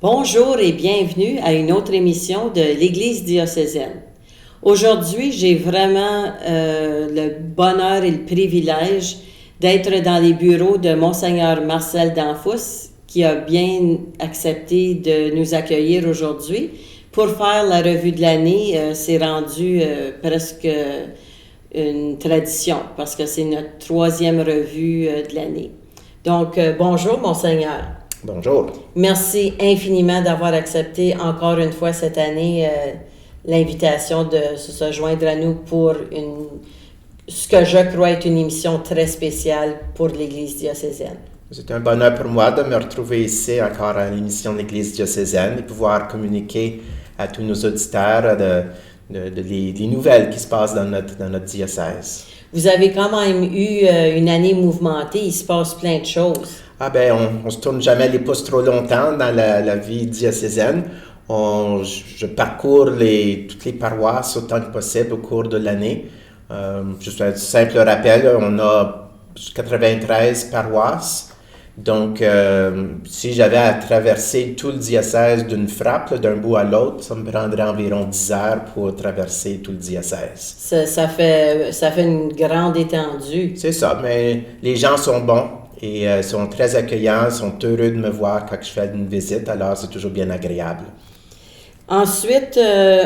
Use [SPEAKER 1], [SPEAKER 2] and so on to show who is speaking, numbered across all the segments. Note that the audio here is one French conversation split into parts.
[SPEAKER 1] Bonjour et bienvenue à une autre émission de l'Église diocésaine. Aujourd'hui, j'ai vraiment le bonheur et le privilège d'être dans les bureaux de Monseigneur Marcel Danfous, qui a bien accepté de nous accueillir aujourd'hui pour faire la revue de l'année. C'est rendu presque une tradition parce que c'est notre 3e revue de l'année. Donc, bonjour Monseigneur.
[SPEAKER 2] Bonjour.
[SPEAKER 1] Merci infiniment d'avoir accepté encore une fois cette année l'invitation de se joindre à nous pour ce que je crois être une émission très spéciale pour l'Église diocésaine.
[SPEAKER 2] C'est un bonheur pour moi de me retrouver ici encore à l'émission de l'Église diocésaine et pouvoir communiquer à tous nos auditeurs les nouvelles qui se passent dans notre diocèse.
[SPEAKER 1] Vous avez quand même eu une année mouvementée, il se passe plein de choses.
[SPEAKER 2] On se tourne jamais les pouces trop longtemps dans la vie diocésaine. Je parcours toutes les paroisses autant que possible au cours de l'année. Juste un simple rappel, on a 93 paroisses. Donc, si j'avais à traverser tout le diocèse d'une frappe, d'un bout à l'autre, ça me prendrait environ 10 heures pour traverser tout le diocèse.
[SPEAKER 1] Ça fait une grande étendue.
[SPEAKER 2] C'est ça, mais les gens sont bons et sont très accueillants, sont heureux de me voir quand je fais une visite, alors c'est toujours bien agréable.
[SPEAKER 1] Ensuite,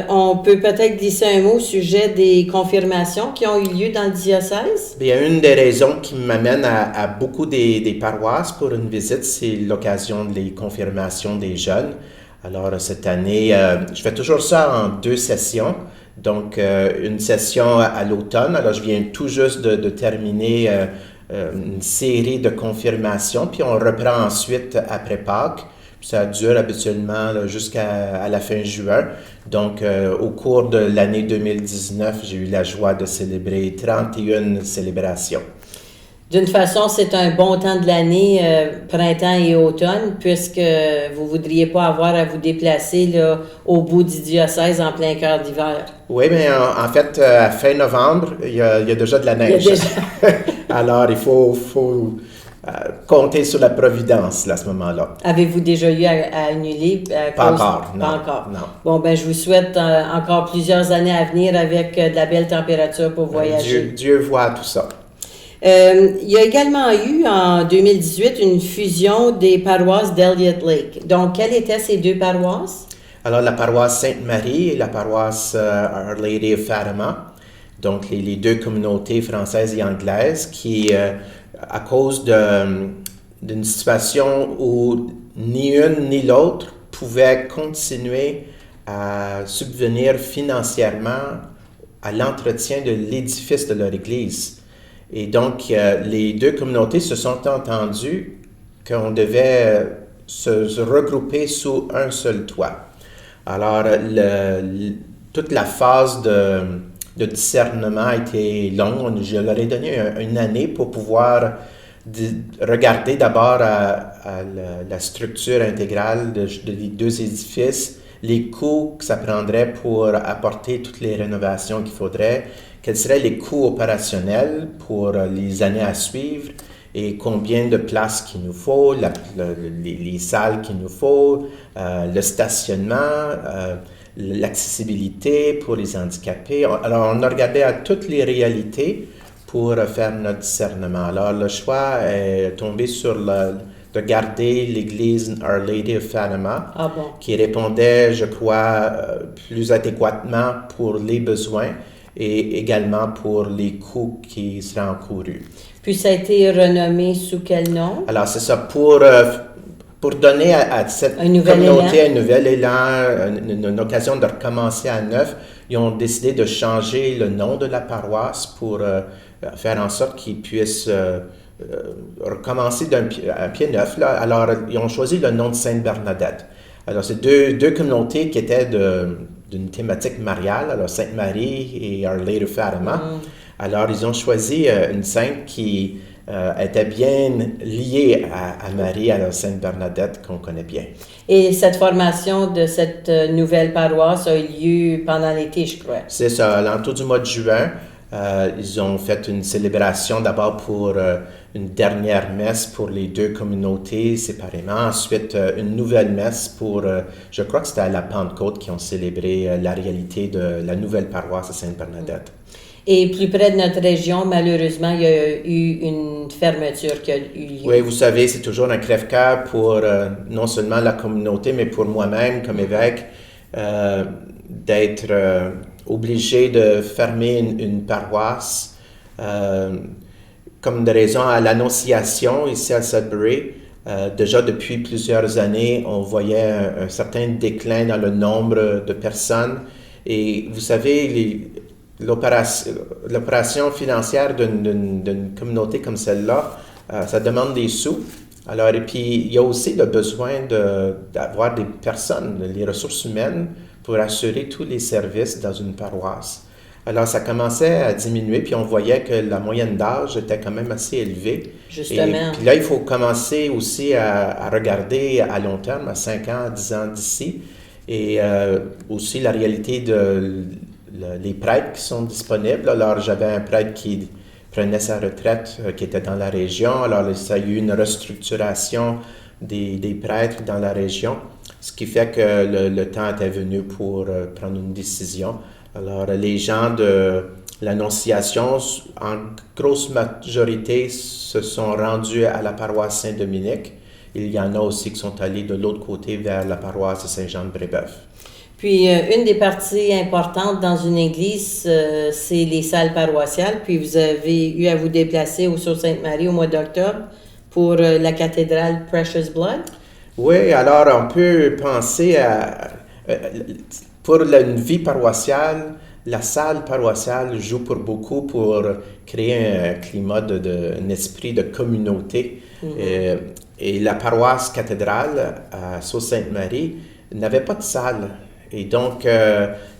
[SPEAKER 1] on peut peut-être glisser un mot au sujet des confirmations qui ont eu lieu dans le diocèse.
[SPEAKER 2] Bien, une des raisons qui m'amène à beaucoup des paroisses pour une visite, c'est l'occasion des confirmations des jeunes. Alors, cette année, je fais toujours ça en 2 sessions. Donc, une session à l'automne. Alors, je viens tout juste de terminer une série de confirmations, puis on reprend ensuite après Pâques. Ça dure habituellement jusqu'à la fin juin. Donc, au cours de l'année 2019, j'ai eu la joie de célébrer 31 célébrations.
[SPEAKER 1] D'une façon, c'est un bon temps de l'année, printemps et automne, puisque vous ne voudriez pas avoir à vous déplacer là, au bout du diocèse en plein cœur d'hiver.
[SPEAKER 2] Oui, mais en fait, à fin novembre, il y a déjà de la neige. Alors, il faut compter sur la providence là, à ce moment-là.
[SPEAKER 1] Avez-vous déjà eu à annuler?
[SPEAKER 2] Pas encore, non.
[SPEAKER 1] Pas encore.
[SPEAKER 2] Non.
[SPEAKER 1] Bon, ben je vous souhaite encore plusieurs années à venir avec de la belle température pour voyager.
[SPEAKER 2] Dieu voit tout ça.
[SPEAKER 1] Il y a également eu en 2018 une fusion des paroisses d'Elliott Lake. Donc, quelles étaient ces 2 paroisses?
[SPEAKER 2] Alors, la paroisse Sainte-Marie et la paroisse Our Lady of Fatima. Donc, les 2 communautés françaises et anglaises qui, à cause d'une situation où ni une ni l'autre pouvaient continuer à subvenir financièrement à l'entretien de l'édifice de leur église. Et donc, les 2 communautés se sont entendues qu'on devait se regrouper sous un seul toit. Alors, toute la phase de discernement a été longue. Je leur ai donné une année pour pouvoir regarder d'abord à la structure intégrale des 2 édifices, les coûts que ça prendrait pour apporter toutes les rénovations qu'il faudrait, quels seraient les coûts opérationnels pour les années à suivre et combien de places qu'il nous faut, les salles qu'il nous faut, le stationnement, l'accessibilité pour les handicapés. Alors, on a regardé à toutes les réalités pour faire notre discernement. Alors, le choix est tombé sur de garder l'église Our Lady of Fatima, qui répondait, je crois, plus adéquatement pour les besoins et également pour les coûts qui seraient encourus.
[SPEAKER 1] Puis ça a été renommé sous quel nom?
[SPEAKER 2] Alors, c'est ça, pour donner à cette communauté un nouvel élan, une occasion de recommencer à neuf, ils ont décidé de changer le nom de la paroisse pour faire en sorte qu'ils puissent recommencer d'un pied neuf. Là. Alors, ils ont choisi le nom de Sainte-Bernadette. Alors, c'est deux communautés qui étaient d'une thématique mariale, alors Sainte-Marie et Our Lady of Fatima. Alors, ils ont choisi une sainte qui était bien liée à Marie, à la Sainte-Bernadette qu'on connaît bien.
[SPEAKER 1] Et cette formation de cette nouvelle paroisse a eu lieu pendant l'été, je crois.
[SPEAKER 2] C'est ça, à l'entour du mois de juin. Ils ont fait une célébration d'abord pour une dernière messe pour les deux communautés séparément. Ensuite, une nouvelle messe pour, je crois que c'était à la Pentecôte qui ont célébré la réalité de la nouvelle paroisse de Sainte-Bernadette.
[SPEAKER 1] Et plus près de notre région, malheureusement, il y a eu une fermeture qui a eu lieu.
[SPEAKER 2] Oui, vous savez, c'est toujours un crève-cœur pour non seulement la communauté, mais pour moi-même comme évêque, d'être obligé de fermer une paroisse. Comme de raison à l'Annonciation ici à Sudbury, déjà depuis plusieurs années, on voyait un certain déclin dans le nombre de personnes. Et vous savez, l'opération financière d'une communauté comme celle-là, ça demande des sous. Alors, et puis, il y a aussi le besoin d'avoir des personnes, les ressources humaines, pour assurer tous les services dans une paroisse. Alors, ça commençait à diminuer, puis on voyait que la moyenne d'âge était quand même assez élevée.
[SPEAKER 1] Justement.
[SPEAKER 2] Et puis là, il faut commencer aussi à regarder à long terme, à 5 ans, 10 ans d'ici, et aussi la réalité les prêtres qui sont disponibles. Alors, j'avais un prêtre qui prenait sa retraite, qui était dans la région. Alors, ça a eu une restructuration des prêtres dans la région, ce qui fait que le temps était venu pour prendre une décision. Alors, les gens de l'Annonciation, en grosse majorité, se sont rendus à la paroisse Saint-Dominique. Il y en a aussi qui sont allés de l'autre côté vers la paroisse de Saint-Jean-de-Brébeuf.
[SPEAKER 1] Puis, une des parties importantes dans une église, c'est les salles paroissiales. Puis, vous avez eu à vous déplacer au Sault-Sainte-Marie au mois d'octobre pour la cathédrale Precious Blood.
[SPEAKER 2] Oui, alors on peut penser à... pour une vie paroissiale, la salle paroissiale joue pour beaucoup pour créer un climat, un esprit de communauté. Mm-hmm. Et la paroisse cathédrale à Sault-Sainte-Marie n'avait pas de salle. Et donc,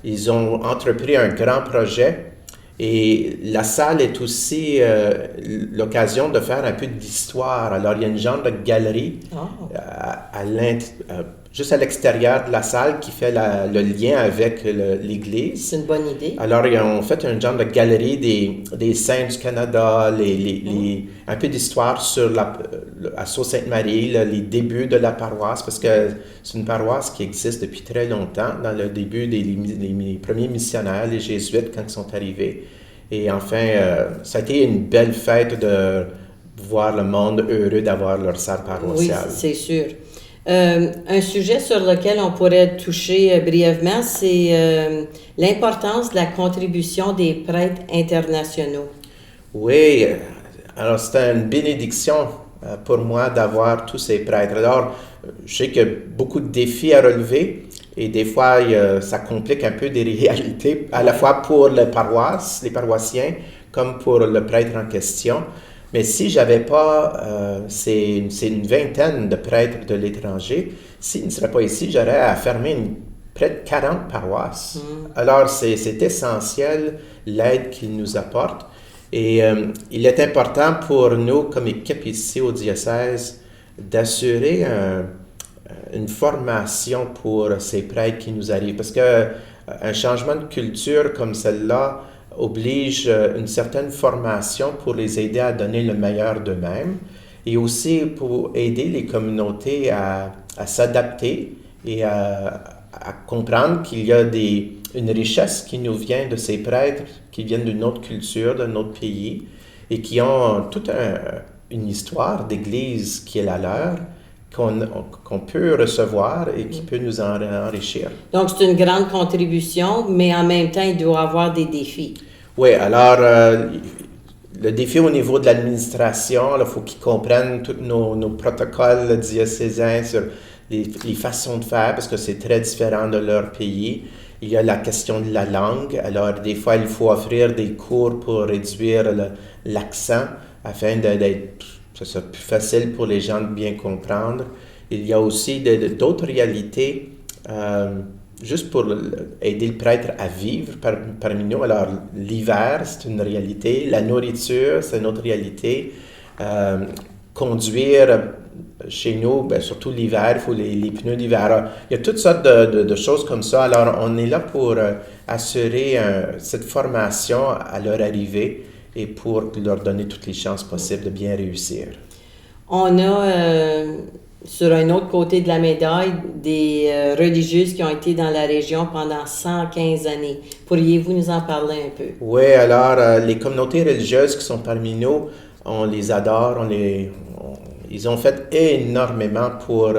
[SPEAKER 2] ils ont entrepris un grand projet. Et la salle est aussi l'occasion de faire un peu d'histoire. Alors, il y a une genre de galerie juste à l'extérieur de la salle qui fait le lien avec l'église.
[SPEAKER 1] C'est une bonne idée.
[SPEAKER 2] Alors, ils ont fait un genre de galerie des saints du Canada, un peu d'histoire sur à Sault-Sainte-Marie, les débuts de la paroisse, parce que c'est une paroisse qui existe depuis très longtemps, dans le début des premiers missionnaires, les jésuites, quand ils sont arrivés. Et enfin, ça a été une belle fête de voir le monde heureux d'avoir leur salle paroissiale.
[SPEAKER 1] Oui, c'est sûr. Un sujet sur lequel on pourrait toucher brièvement, c'est l'importance de la contribution des prêtres internationaux.
[SPEAKER 2] Oui, alors c'est une bénédiction pour moi d'avoir tous ces prêtres. Alors, je sais qu'il y a beaucoup de défis à relever et des fois, ça complique un peu des réalités, à la fois pour les paroissiens, comme pour le prêtre en question. Mais si j'avais pas, c'est une vingtaine de prêtres de l'étranger, s'ils ne seraient pas ici, j'aurais à fermer près de 40 paroisses. Alors, c'est essentiel l'aide qu'ils nous apportent. Et il est important pour nous, comme équipe ici au diocèse, d'assurer une formation pour ces prêtres qui nous arrivent. Parce qu'un changement de culture comme celle-là oblige une certaine formation pour les aider à donner le meilleur d'eux-mêmes et aussi pour aider les communautés à s'adapter et à comprendre qu'il y a une richesse qui nous vient de ces prêtres qui viennent d'une autre culture, d'un autre pays et qui ont toute une histoire d'église qui est la leur, qu'on peut recevoir et qui peut nous enrichir.
[SPEAKER 1] Donc, c'est une grande contribution, mais en même temps, il doit y avoir des défis.
[SPEAKER 2] Oui, alors, le défi au niveau de l'administration, il faut qu'ils comprennent tous nos protocoles diocésains sur les façons de faire, parce que c'est très différent de leur pays. Il y a la question de la langue. Alors, des fois, il faut offrir des cours pour réduire l'accent afin d'être plus facile pour les gens de bien comprendre. Il y a aussi d'autres réalités, juste pour aider le prêtre à vivre parmi nous. Alors, l'hiver, c'est une réalité. La nourriture, c'est une autre réalité. Conduire chez nous, surtout l'hiver, il faut les pneus d'hiver. Alors, il y a toutes sortes de choses comme ça. Alors, on est là pour assurer cette formation à leur arrivée et pour leur donner toutes les chances possibles de bien réussir.
[SPEAKER 1] On a, sur un autre côté de la médaille, des religieuses qui ont été dans la région pendant 115 années. Pourriez-vous nous en parler un peu?
[SPEAKER 2] Oui, alors les communautés religieuses qui sont parmi nous, on les adore, ils ont fait énormément pour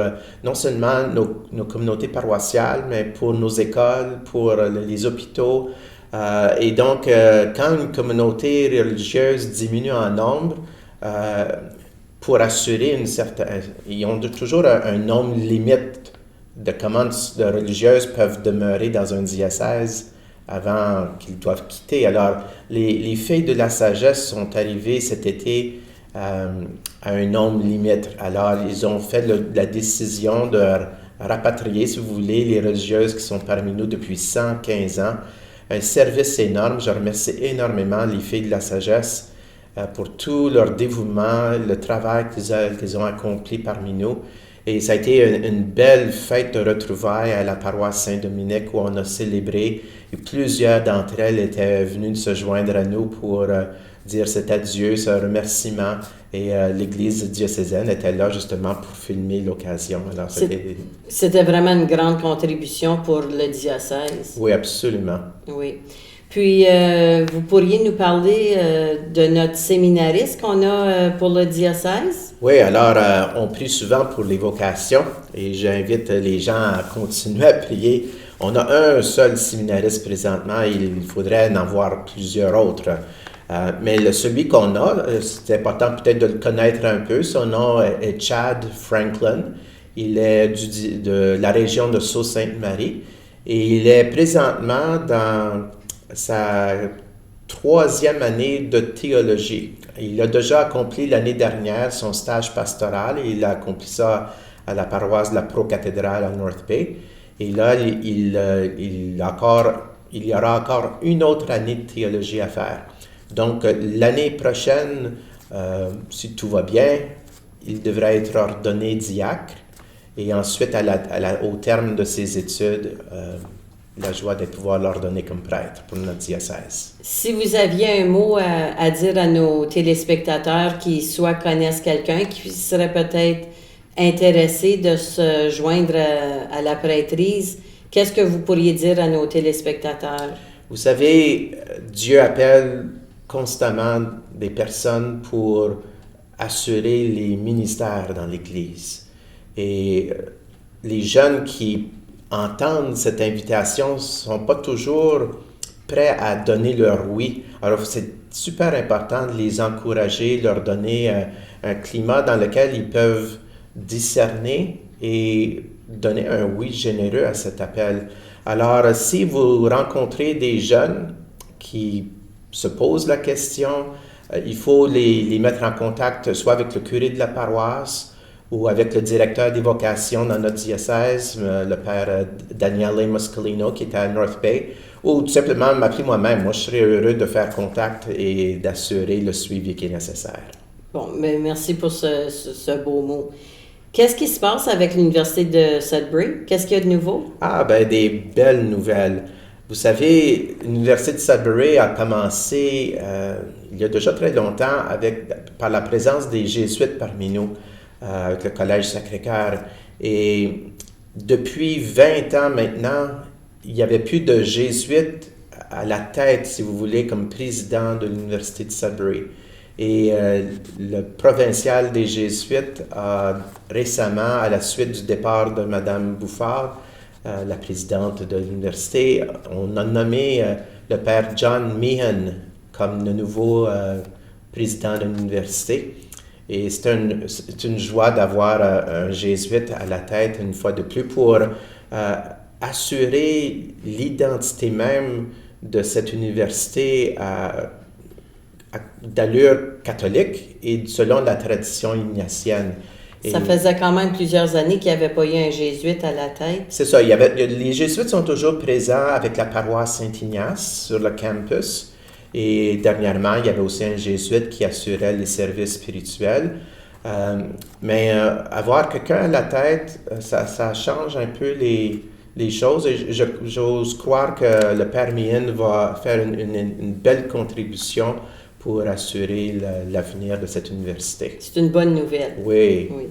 [SPEAKER 2] non seulement nos communautés paroissiales, mais pour nos écoles, pour les hôpitaux. Et donc, quand une communauté religieuse diminue en nombre, pour assurer une certaine... Ils ont toujours un nombre limite de comment de religieuses peuvent demeurer dans un diocèse avant qu'ils doivent quitter. Alors, les filles de la sagesse sont arrivées cet été à un nombre limite. Alors, ils ont fait la décision de rapatrier, si vous voulez, les religieuses qui sont parmi nous depuis 115 ans. Un service énorme. Je remercie énormément les filles de la sagesse pour tout leur dévouement, le travail qu'ils ont accompli parmi nous. Et ça a été une belle fête de retrouvailles à la paroisse Saint-Dominique où on a célébré. Et plusieurs d'entre elles étaient venues se joindre à nous pour dire cet adieu, ce remerciement. Et l'Église diocésaine était là justement pour filmer l'occasion. Alors,
[SPEAKER 1] c'était vraiment une grande contribution pour le diocèse.
[SPEAKER 2] Oui, absolument.
[SPEAKER 1] Oui. Puis, vous pourriez nous parler de notre séminariste qu'on a pour le diocèse?
[SPEAKER 2] Oui, alors, on prie souvent pour les vocations et j'invite les gens à continuer à prier. On a un seul séminariste présentement, il faudrait en avoir plusieurs autres. Mais celui qu'on a, c'est important peut-être de le connaître un peu. Son nom est Chad Franklin. Il est de la région de Sault-Sainte-Marie et il est présentement dans sa 3e année de théologie. Il a déjà accompli l'année dernière son stage pastoral et il a accompli ça à la paroisse de la Pro-Cathédrale à North Bay. Et là, il y aura encore une autre année de théologie à faire. Donc, l'année prochaine, si tout va bien, il devrait être ordonné diacre. Et ensuite, au terme de ses études, la joie de pouvoir l'ordonner comme prêtre pour notre diocèse.
[SPEAKER 1] Si vous aviez un mot à dire à nos téléspectateurs qui soit connaissent quelqu'un qui serait peut-être intéressé de se joindre à la prêtrise, qu'est-ce que vous pourriez dire à nos téléspectateurs?
[SPEAKER 2] Vous savez, Dieu appelle constamment des personnes pour assurer les ministères dans l'Église. Et les jeunes qui entendent cette invitation ne sont pas toujours prêts à donner leur oui. Alors, c'est super important de les encourager, leur donner un climat dans lequel ils peuvent discerner et donner un oui généreux à cet appel. Alors, si vous rencontrez des jeunes qui se posent la question, il faut les mettre en contact soit avec le curé de la paroisse ou avec le directeur des vocations dans notre diocèse, le père Daniele Muscolino qui est à North Bay, ou tout simplement m'appeler moi-même. Moi, je serais heureux de faire contact et d'assurer le suivi qui est nécessaire.
[SPEAKER 1] Bon, mais merci pour ce beau mot. Qu'est-ce qui se passe avec l'Université de Sudbury? Qu'est-ce qu'il y a de nouveau?
[SPEAKER 2] Des belles nouvelles. Vous savez, l'Université de Sudbury a commencé il y a déjà très longtemps par la présence des Jésuites parmi nous, avec le Collège Sacré-Cœur. Et depuis 20 ans maintenant, il n'y avait plus de Jésuites à la tête, si vous voulez, comme président de l'Université de Sudbury. Et le provincial des Jésuites a récemment, à la suite du départ de Mme Bouffard, la présidente de l'université, on a nommé le père John Meehan comme le nouveau président de l'université. Et c'est une joie d'avoir un jésuite à la tête une fois de plus pour assurer l'identité même de cette université d'allure catholique et selon la tradition ignatienne.
[SPEAKER 1] Ça faisait quand même plusieurs années qu'il n'y avait pas eu un jésuite à la tête.
[SPEAKER 2] C'est ça. Les jésuites sont toujours présents avec la paroisse Saint-Ignace sur le campus. Et dernièrement, il y avait aussi un jésuite qui assurait les services spirituels. Mais avoir quelqu'un à la tête, ça change un peu les choses. Et j'ose croire que le Père Meehan va faire une belle contribution pour assurer l'avenir de cette université.
[SPEAKER 1] C'est une bonne nouvelle.
[SPEAKER 2] Oui.
[SPEAKER 1] Oui.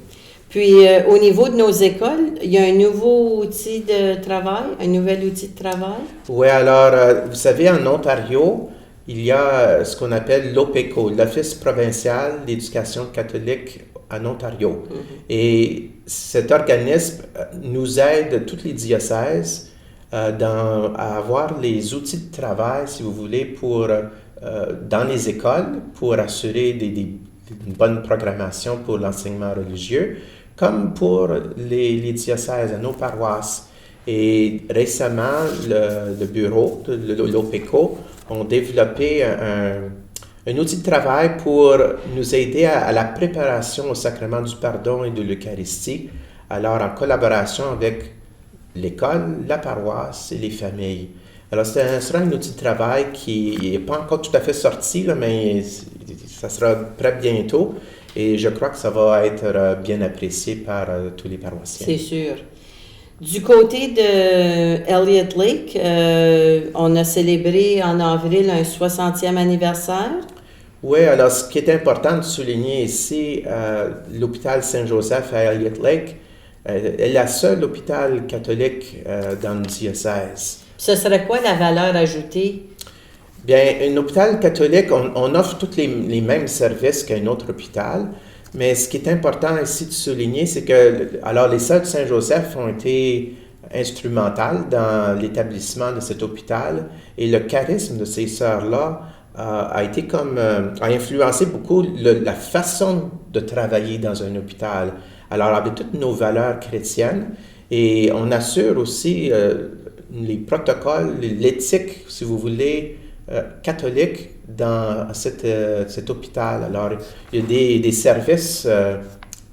[SPEAKER 1] Puis, au niveau de nos écoles, il y a un nouveau outil de travail, un nouvel outil de travail.
[SPEAKER 2] Oui, alors, vous savez, en Ontario, il y a ce qu'on appelle l'OPECO, l'Office provincial d'éducation catholique en Ontario. Et cet organisme nous aide, toutes les diocèses, à avoir les outils de travail, si vous voulez, dans les écoles, pour assurer une bonne programmation pour l'enseignement religieux, comme pour les diocèses, nos paroisses. Et récemment, le bureau de l'OPECO ont développé un outil de travail pour nous aider à la préparation au sacrement du pardon et de l'Eucharistie, alors en collaboration avec l'école, la paroisse et les familles. Alors, ce sera un outil de travail qui n'est pas encore tout à fait sorti, là, mais ça sera prêt bientôt. Et je crois que ça va être bien apprécié par tous les paroissiens.
[SPEAKER 1] C'est sûr. Du côté de Elliott Lake, on a célébré en avril un 60e anniversaire.
[SPEAKER 2] Oui, alors ce qui est important de souligner ici, l'hôpital Saint-Joseph à Elliott Lake est la seule hôpital catholique dans le diocèse.
[SPEAKER 1] Ce serait quoi la valeur ajoutée?
[SPEAKER 2] Bien, un hôpital catholique, on offre tous les mêmes services qu'un autre hôpital, mais ce qui est important ici de souligner, c'est que alors les sœurs de Saint-Joseph ont été instrumentales dans l'établissement de cet hôpital et le charisme de ces sœurs-là a influencé beaucoup la façon de travailler dans un hôpital. Alors, avec toutes nos valeurs chrétiennes, et on assure aussi les protocoles, l'éthique, si vous voulez, catholique dans cet hôpital. Alors, il y a des services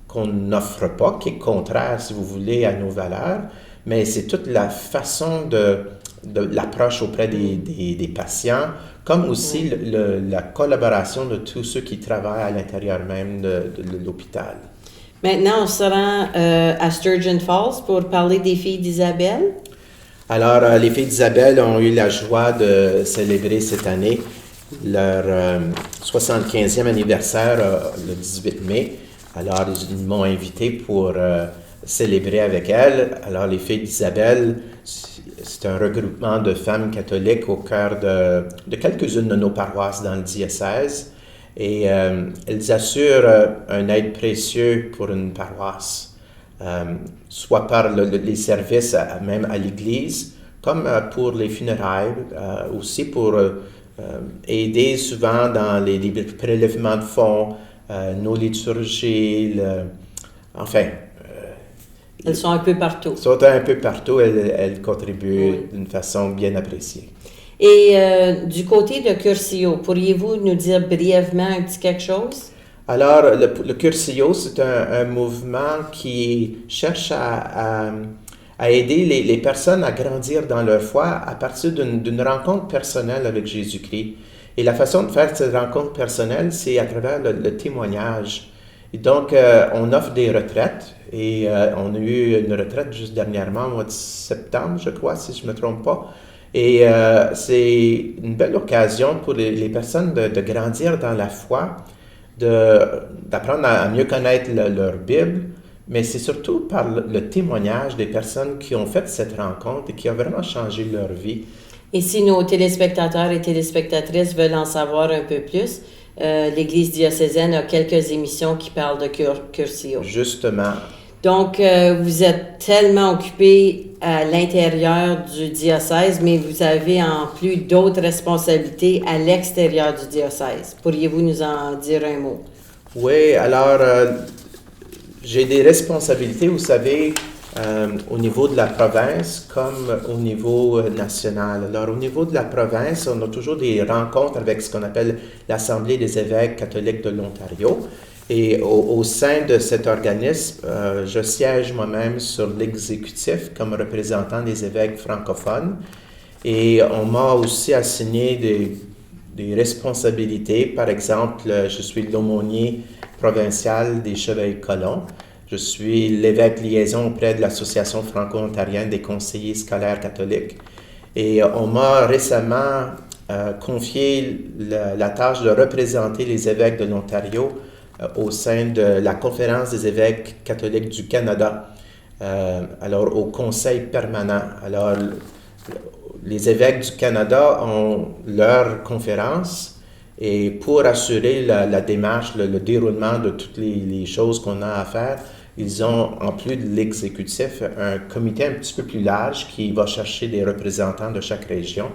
[SPEAKER 2] qu'on n'offre pas, qui est contraire, si vous voulez, à nos valeurs, mais c'est toute la façon de l'approche auprès des patients, comme aussi la collaboration de tous ceux qui travaillent à l'intérieur même de l'hôpital.
[SPEAKER 1] Maintenant, on se rend à Sturgeon Falls pour parler des filles d'Isabelle.
[SPEAKER 2] Alors, les filles d'Isabelle ont eu la joie de célébrer cette année leur 75e anniversaire le 18 mai. Alors, ils m'ont invité pour célébrer avec elles. Alors, les filles d'Isabelle, c'est un regroupement de femmes catholiques au cœur de quelques-unes de nos paroisses dans le diocèse. Et elles assurent un aide précieux pour une paroisse, soit par les services même à l'église, comme pour les funérailles, aussi pour aider souvent dans les prélèvements de fonds, nos liturgies,
[SPEAKER 1] elles sont un peu partout.
[SPEAKER 2] Elles sont un peu partout, elles contribuent d'une façon bien appréciée.
[SPEAKER 1] Et du côté de Cursillo, pourriez-vous nous dire brièvement un petit quelque chose?
[SPEAKER 2] Alors, le Cursillo, c'est un mouvement qui cherche à aider les personnes à grandir dans leur foi à partir d'une rencontre personnelle avec Jésus-Christ. Et la façon de faire cette rencontre personnelle, c'est à travers le témoignage. Et donc, on offre des retraites et on a eu une retraite juste dernièrement, au mois de septembre, je crois, si je ne me trompe pas. Et c'est une belle occasion pour les personnes de grandir dans la foi, d'apprendre à mieux connaître leur Bible, mais c'est surtout par le témoignage des personnes qui ont fait cette rencontre et qui ont vraiment changé leur vie.
[SPEAKER 1] Et si nos téléspectateurs et téléspectatrices veulent en savoir un peu plus, l'Église diocésaine a quelques émissions qui parlent de Cursillo.
[SPEAKER 2] Justement.
[SPEAKER 1] Donc, vous êtes tellement occupé à l'intérieur du diocèse, mais vous avez en plus d'autres responsabilités à l'extérieur du diocèse. Pourriez-vous nous en dire un mot?
[SPEAKER 2] Oui, alors, j'ai des responsabilités, vous savez, au niveau de la province comme au niveau national. Alors, au niveau de la province, on a toujours des rencontres avec ce qu'on appelle l'Assemblée des évêques catholiques de l'Ontario. Et au sein de cet organisme, je siège moi-même sur l'exécutif comme représentant des évêques francophones. Et on m'a aussi assigné des responsabilités. Par exemple, je suis l'aumônier provincial des Chevaliers-Colons. Je suis l'évêque liaison auprès de l'Association franco-ontarienne des conseillers scolaires catholiques. Et on m'a récemment confié la tâche de représenter les évêques de l'Ontario au sein de la Conférence des évêques catholiques du Canada, alors au Conseil permanent. Alors, les évêques du Canada ont leur conférence et pour assurer la démarche, le déroulement de toutes les choses qu'on a à faire, ils ont, en plus de l'exécutif, un comité un petit peu plus large qui va chercher des représentants de chaque région.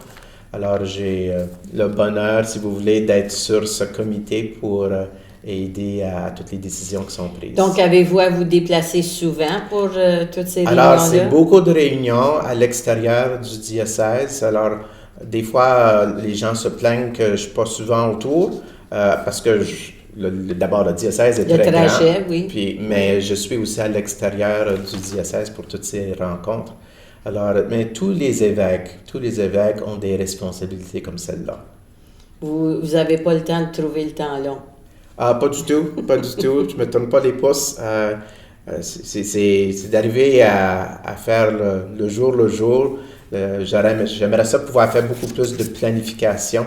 [SPEAKER 2] Alors, j'ai le bonheur, si vous voulez, d'être sur ce comité pour aider à toutes les décisions qui sont prises.
[SPEAKER 1] Donc, avez-vous à vous déplacer souvent pour toutes ces réunions-là?
[SPEAKER 2] Alors, c'est beaucoup de réunions à l'extérieur du diocèse. Alors, des fois, les gens se plaignent que je ne suis pas souvent autour parce que d'abord, le diocèse est très grand.
[SPEAKER 1] Oui.
[SPEAKER 2] Mais je suis aussi à l'extérieur du diocèse pour toutes ces rencontres. Alors, mais tous les évêques ont des responsabilités comme celle-là.
[SPEAKER 1] Vous n'avez pas le temps de trouver le temps long?
[SPEAKER 2] Ah, pas du tout. Je me tourne pas les pouces. C'est d'arriver à faire le jour. J'aimerais ça pouvoir faire beaucoup plus de planification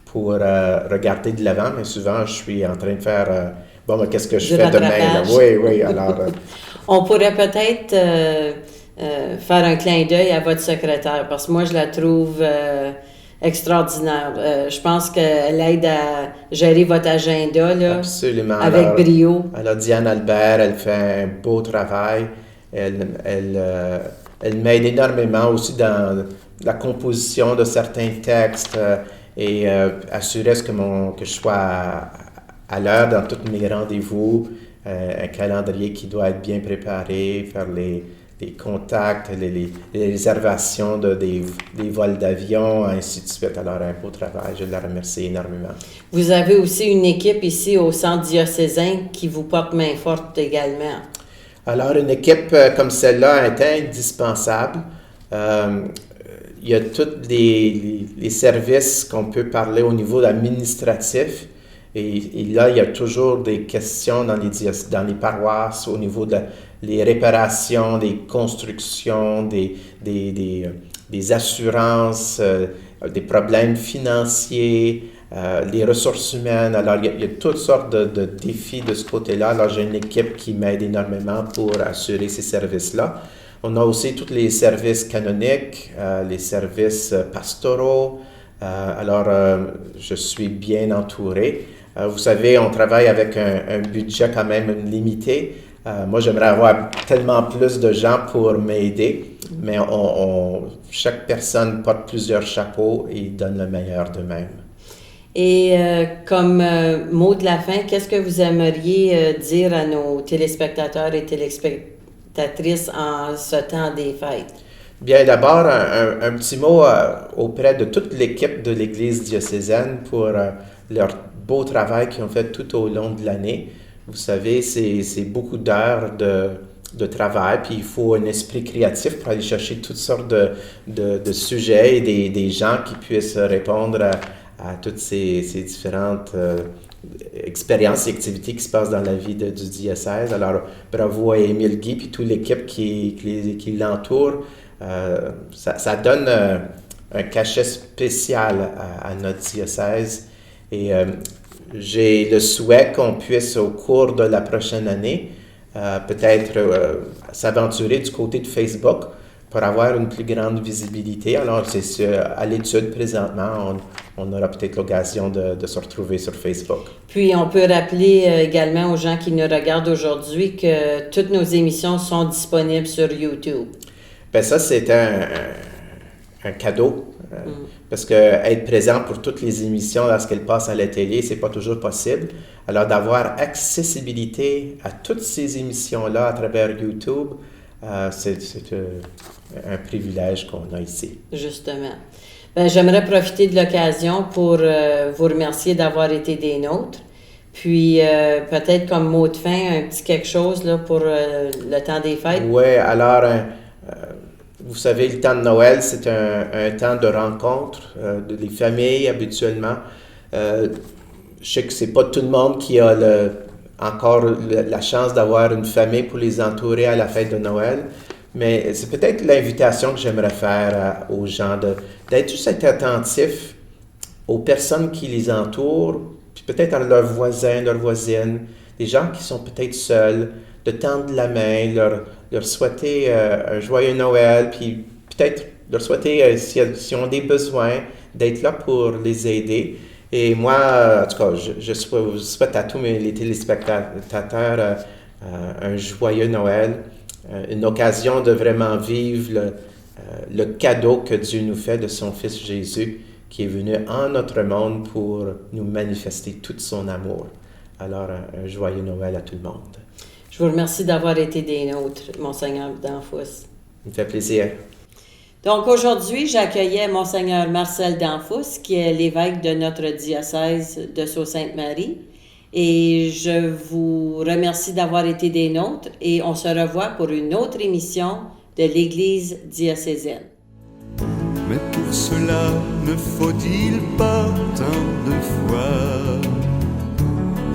[SPEAKER 2] pour regarder de l'avant, mais souvent, je suis en train de faire mais qu'est-ce que je fais demain? Là? Oui, alors...
[SPEAKER 1] On pourrait peut-être faire un clin d'œil à votre secrétaire, parce que moi, je la trouve extraordinaire. Je pense qu'elle aide à gérer votre agenda là,
[SPEAKER 2] absolument.
[SPEAKER 1] Avec brio.
[SPEAKER 2] Alors, Diane Albert, elle fait un beau travail. Elle m'aide énormément aussi dans la composition de certains textes et assurer que je sois à l'heure dans tous mes rendez-vous, un calendrier qui doit être bien préparé, faire les contacts, les réservations des vols d'avion, ainsi de suite. Alors, un beau travail, je la remercie énormément.
[SPEAKER 1] Vous avez aussi une équipe ici au Centre diocésain qui vous porte main forte également.
[SPEAKER 2] Alors, une équipe comme celle-là est indispensable. Il y a tous les services qu'on peut parler au niveau administratif. Et là, il y a toujours des questions dans les paroisses au niveau des réparations, des constructions, des assurances, des problèmes financiers, les ressources humaines. Alors, il y a toutes sortes de défis de ce côté-là. Alors, j'ai une équipe qui m'aide énormément pour assurer ces services-là. On a aussi tous les services canoniques, les services pastoraux. Je suis bien entouré. Vous savez, on travaille avec un budget quand même limité. Moi, j'aimerais avoir tellement plus de gens pour m'aider, mais chaque personne porte plusieurs chapeaux et donne le meilleur d'eux-mêmes.
[SPEAKER 1] Et comme mot de la fin, qu'est-ce que vous aimeriez dire à nos téléspectateurs et téléspectatrices en ce temps des fêtes?
[SPEAKER 2] Bien, d'abord, un petit mot auprès de toute l'équipe de l'Église diocésaine pour leur beau travail qu'ils ont fait tout au long de l'année. Vous savez, c'est beaucoup d'heures de travail, puis il faut un esprit créatif pour aller chercher toutes sortes de sujets et des gens qui puissent répondre à toutes ces différentes expériences et activités qui se passent dans la vie du diocèse. Alors, bravo à Émile Guy et toute l'équipe qui l'entoure. Ça donne un cachet spécial à notre diocèse et j'ai le souhait qu'on puisse au cours de la prochaine année peut-être s'aventurer du côté de Facebook pour avoir une plus grande visibilité. Alors c'est à l'étude présentement, on aura peut-être l'occasion de se retrouver sur Facebook.
[SPEAKER 1] Puis on peut rappeler également aux gens qui nous regardent aujourd'hui que toutes nos émissions sont disponibles sur YouTube.
[SPEAKER 2] Bien, ça, c'est un cadeau. Parce que être présent pour toutes les émissions lorsqu'elles passent à la télé, c'est pas toujours possible. Alors, d'avoir accessibilité à toutes ces émissions-là à travers YouTube, c'est un privilège qu'on a ici.
[SPEAKER 1] Justement. Bien, j'aimerais profiter de l'occasion pour vous remercier d'avoir été des nôtres. Puis, peut-être comme mot de fin, un petit quelque chose là, pour le temps des fêtes.
[SPEAKER 2] Oui, alors... vous savez, le temps de Noël, c'est un temps de rencontre des familles habituellement. Je sais que c'est pas tout le monde qui a encore la chance d'avoir une famille pour les entourer à la fête de Noël, mais c'est peut-être l'invitation que j'aimerais faire aux gens d'être juste attentifs aux personnes qui les entourent, puis peut-être à leurs voisins, leurs voisines, des gens qui sont peut-être seuls, de tendre la main, leur souhaiter un joyeux Noël, puis peut-être leur souhaiter, s'ils ont des besoins, d'être là pour les aider. Et moi, en tout cas, je souhaite à tous les téléspectateurs un joyeux Noël, une occasion de vraiment vivre le cadeau que Dieu nous fait de son Fils Jésus, qui est venu en notre monde pour nous manifester tout son amour. Alors, un joyeux Noël à tout le monde.
[SPEAKER 1] Je vous remercie d'avoir été des nôtres, Monseigneur Danfous.
[SPEAKER 2] Ça me fait plaisir.
[SPEAKER 1] Donc aujourd'hui, j'accueillais Monseigneur Marcel Danfous, qui est l'évêque de notre diocèse de Sault-Sainte-Marie. Et je vous remercie d'avoir été des nôtres et on se revoit pour une autre émission de l'Église diocésaine.
[SPEAKER 3] Mais pour cela, ne faut-il pas tant de foi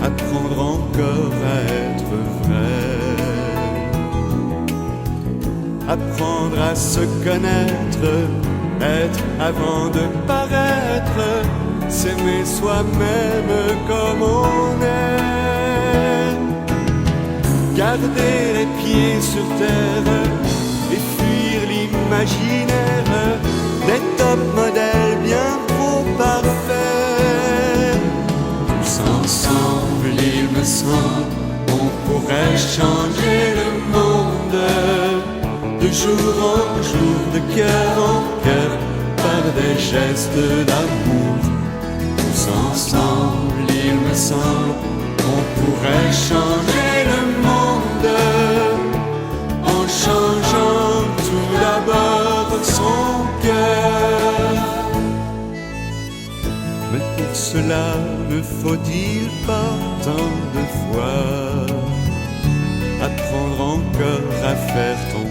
[SPEAKER 3] apprendre encore à être vrai, apprendre à se connaître, être avant de paraître, s'aimer soi-même comme on est, garder les pieds sur terre et fuir l'imaginaire des top modèles bien trop parfaits. Tous ensemble, il me semble, on pourrait changer le monde de jour en jour, de cœur en cœur, par des gestes d'amour. Tous ensemble, il me semble, on pourrait changer le monde en changeant tout d'abord son cœur. Mais pour cela, ne faut-il pas tant de fois apprendre encore à faire ton